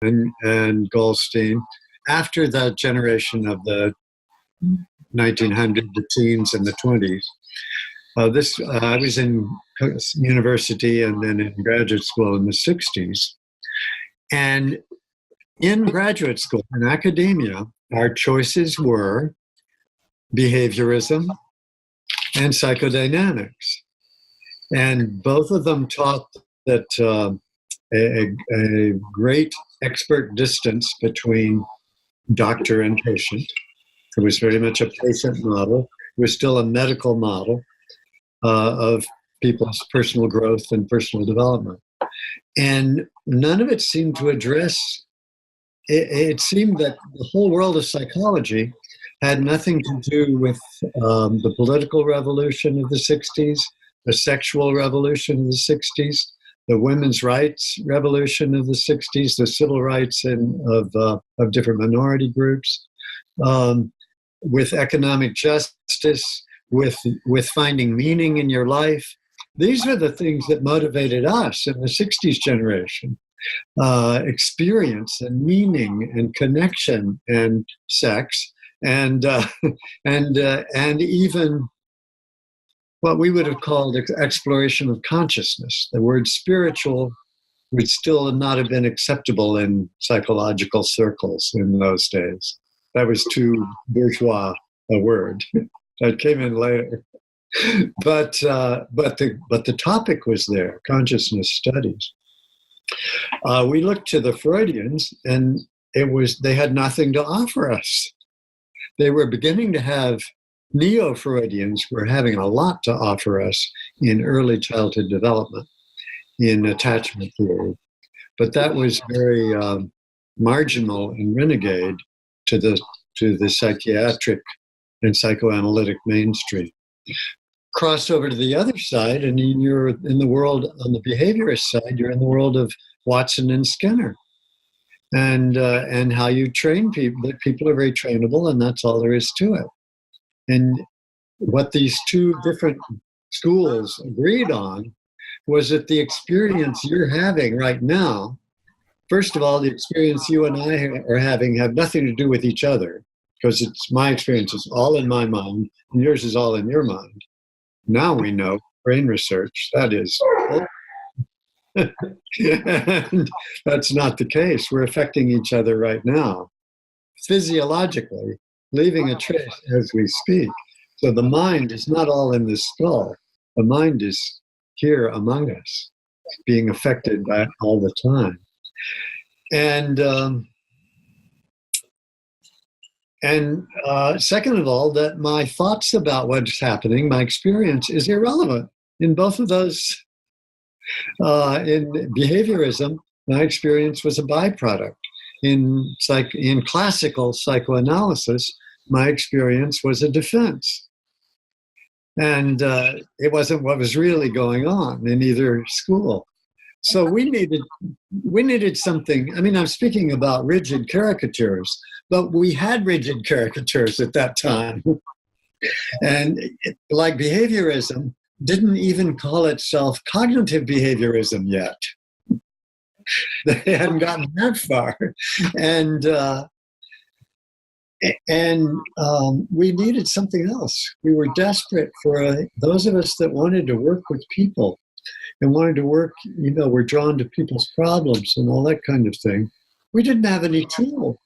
and Goldstein, after that generation of the 1900, the teens and the 20s. I was in university and then in graduate school in the 60s. And in graduate school, in academia, our choices were behaviorism and psychodynamics. And both of them taught that a great expert distance between doctor and patient. It was very much a patient model. It was still a medical model of people's personal growth and personal development. And none of it seemed to address, it seemed that the whole world of psychology had nothing to do with the political revolution of the 60s, the sexual revolution of the 60s, the women's rights revolution of the 60s, the civil rights of different minority groups, with economic justice, with finding meaning in your life. These are the things that motivated us in the 60s generation. Experience and meaning and connection and sex and even what we would have called exploration of consciousness. The word spiritual would still not have been acceptable in psychological circles in those days. That was too bourgeois a word. That came in later. But the topic was there, consciousness studies. We looked to the Freudians, and they had nothing to offer us. They were beginning to have, neo-Freudians were having a lot to offer us in early childhood development, in attachment theory. But that was very marginal and renegade to the psychiatric and psychoanalytic mainstream. Cross over to the other side, and you're in the world, on the behaviorist side, you're in the world of Watson and Skinner, and how you train people, that people are very trainable, and that's all there is to it. And what these two different schools agreed on was that the experience you're having right now, first of all, the experience you and I are having have nothing to do with each other, because it's my experience is all in my mind, and yours is all in your mind. Now we know, brain research, that is. And that's not the case. We're affecting each other right now, physiologically, leaving a trace as we speak. So the mind is not all in the skull. The mind is here among us, being affected by it all the time. And second of all, that my thoughts about what's happening, my experience, is irrelevant in both of those. In behaviorism, my experience was a byproduct. In classical psychoanalysis, my experience was a defense. And it wasn't what was really going on in either school. So we needed something. I mean, I'm speaking about rigid caricatures, but we had rigid caricatures at that time. And like behaviorism, didn't even call itself cognitive behaviorism yet. They hadn't gotten that far. And we needed something else. We were desperate for those of us that wanted to work with people and wanted to work, we're drawn to people's problems and all that kind of thing. We didn't have any tool.